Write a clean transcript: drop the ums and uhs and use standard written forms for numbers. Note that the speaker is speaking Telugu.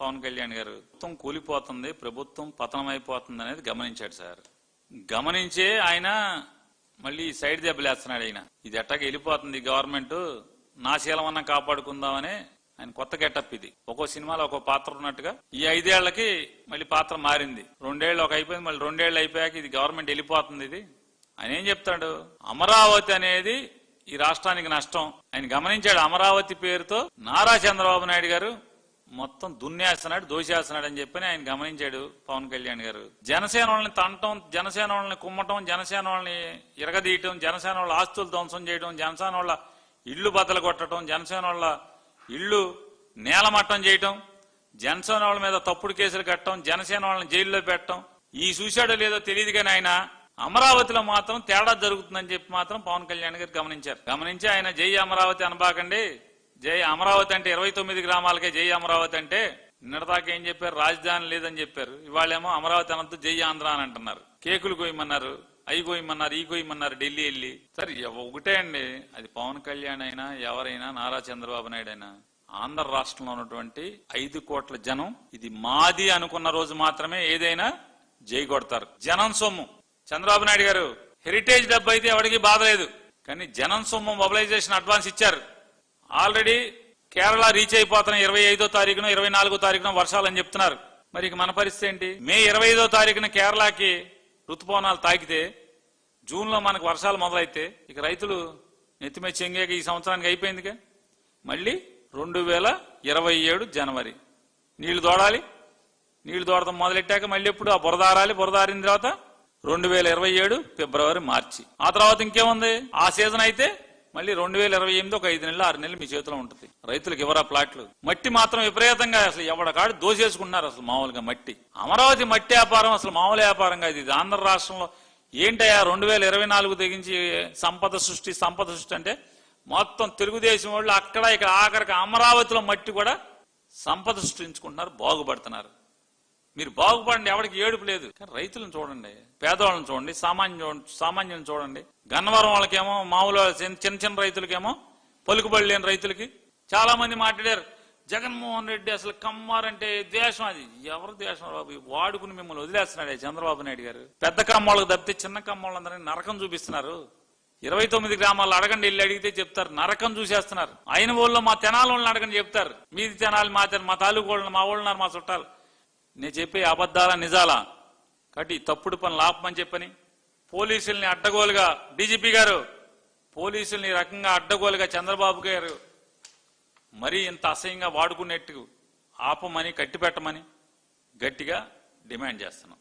పవన్ కళ్యాణ్ గారు ప్రభుత్వం కూలిపోతుంది, ప్రభుత్వం పతనమైపోతుంది అనేది గమనించాడు సార్. గమనించే ఆయన మళ్ళీ సైడ్ దెబ్బలేస్తున్నాడు. ఇది ఎట్టాగా వెళ్ళిపోతుంది గవర్నమెంట్, నా శీలమన్నా కాపాడుకుందామని ఆయన కొత్త గెటప్ ఇది. ఒక్కో సినిమాలో ఒక్కో పాత్ర ఉన్నట్టుగా ఈ 5 ఏళ్లకి మళ్ళీ పాత్ర మారింది. 2 ఏళ్ళు ఒక అయిపోయింది, మళ్ళీ 2 ఏళ్ళు అయిపోయాక ఇది గవర్నమెంట్ వెళ్ళిపోతుంది. ఇది ఆయన ఏం చెప్తాడు? అమరావతి అనేది ఈ రాష్ట్రానికి నష్టం. ఆయన గమనించాడు. అమరావతి పేరుతో నారా చంద్రబాబు నాయుడు గారు మొత్తం దున్నేస్తున్నాడు, దోషేస్తున్నాడు అని చెప్పని ఆయన గమనించాడు పవన్ కళ్యాణ్ గారు. జనసేన వాళ్ళని తంటం, జనసేన వాళ్ళని కుమ్మటం, జనసేన వాళ్ళని ఇరగదీయటం, జనసేన వాళ్ళ ఆస్తులు ధ్వంసం చేయడం, జనసేన వాళ్ళ ఇళ్లు బద్దలు కొట్టడం, జనసేన వాళ్ళ ఇళ్లు నేలమట్టం చేయటం, జనసేన వాళ్ళ మీద తప్పుడు కేసులు కట్టడం, జనసేన వాళ్ళని జైల్లో పెట్టడం, ఈ చూశాడో లేదో తెలియదు కానీ ఆయన అమరావతిలో మాత్రం తేడా జరుగుతుందని చెప్పి మాత్రం పవన్ కళ్యాణ్ గారు గమనించారు. గమనించి ఆయన జై అమరావతి అనబాకండి, జై అమరావతి అంటే 29 గ్రామాలకే జై అమరావతి అంటే, నిన్నటిదాకా ఏం చెప్పారు? రాజధాని లేదని చెప్పారు. ఇవాళేమో అమరావతి అనంత జై ఆంధ్ర అని అంటున్నారు. కేకులు కోయమన్నారు, అవి కోయమన్నారు, ఈ కోయమన్నారు ఢిల్లీ వెళ్ళి. సరే ఒకటే అండి, అది పవన్ కళ్యాణ్ అయినా ఎవరైనా, నారా చంద్రబాబు నాయుడు అయినా, ఆంధ్ర రాష్ట్రంలో ఉన్నటువంటి 5 కోట్ల జనం ఇది మాది అనుకున్న రోజు మాత్రమే ఏదైనా జై కొడతారు. జనం సొమ్ము. చంద్రబాబు నాయుడు గారు హెరిటేజ్ డబ్బు అయితే ఎవరికి బాధ లేదు, కానీ జనం సొమ్ము మొబిలైజేషన్ అడ్వాన్స్ ఇచ్చారు. ఆల్రెడీ కేరళ రీచ్ అయిపోతున్న 25వ తారీఖున 24వ తారీఖున వర్షాలని చెప్తున్నారు. మరి ఇక మన పరిస్థితి ఏంటి? మే 25వ తారీఖున కేరళకి ఋతుపవనాలు తాకితే, జూన్ లో మనకు వర్షాలు మొదలైతే ఇక రైతులు నెత్తిమే చెంగాక ఈ సంవత్సరానికి అయిపోయిందిగా. మళ్ళీ 2027 జనవరి నీళ్లు తోడాలి. నీళ్లు తోడటం మొదలెట్టాక మళ్ళీ ఎప్పుడు ఆ బురదారాలి. బురదారిన తర్వాత 2027 ఫిబ్రవరి మార్చి. ఆ తర్వాత ఇంకేముంది? ఆ సీజన్ అయితే మళ్ళీ 2028 ఒక 5 నెలలు 6 నెలలు మీ చేతిలో ఉంటుంది. రైతులకు ఎవరా ప్లాట్లు? మట్టి మాత్రం విపరీతంగా అసలు ఎవడకాడు దోసేసుకుంటున్నారు. అసలు మామూలుగా మట్టి, అమరావతి మట్టి వ్యాపారం అసలు మామూలు వ్యాపారంగా ఇది ఆంధ్ర రాష్ట్రంలో ఏంటయ్యా? 2024 తెగించి సంపద సృష్టి అంటే మొత్తం తెలుగుదేశం వాళ్ళు అక్కడ ఇక్కడ ఆఖరికి అమరావతిలో మట్టి కూడా సంపద సృష్టించుకుంటున్నారు, బాగుపడుతున్నారు. మీరు బాగుపడండి, ఎవరికి ఏడుపు లేదు. కానీ రైతులను చూడండి, పేదవాళ్ళని చూడండి, సామాన్యులను చూడండి. గన్నవరం వాళ్ళకేమో మామూలు చిన్న చిన్న రైతులకేమో పలుకుబడి లేని రైతులకి చాలా మంది మాట్లాడారు. జగన్మోహన్ రెడ్డి అసలు కమ్మారంటే ద్వేషం. అది ఎవరు ద్వేషం బాబు? వాడుకుని మిమ్మల్ని వదిలేస్తున్నాడే చంద్రబాబు నాయుడు గారు. పెద్ద కమ్మోళ్ళకి తప్పితే చిన్న కమ్మోళ్ళందరినీ నరకం చూపిస్తున్నారు. 29 గ్రామాలు అడగండి, వెళ్ళి అడిగితే చెప్తారు. నరకం చూసేస్తున్నారు. అయిన వాళ్ళు మా తెనాల వాళ్ళని అడగండి చెప్తారు. మీది తెనాలి, మా తాలూకు వాళ్ళని, మా వాళ్ళు ఉన్నారు, మా చుట్టాలు. నేను చెప్పే అబద్ధాలా నిజాలా? కాబట్టి తప్పుడు పనులు ఆపమని చెప్పని పోలీసుల్ని అడ్డగోలుగా, డీజీపీ గారు పోలీసుల్ని రకంగా అడ్డగోలుగా చంద్రబాబు గారు మరీ ఇంత అసహ్యంగా వాడుకునేట్టు ఆపమని, కట్టిపెట్టమని గట్టిగా డిమాండ్ చేస్తున్నాం.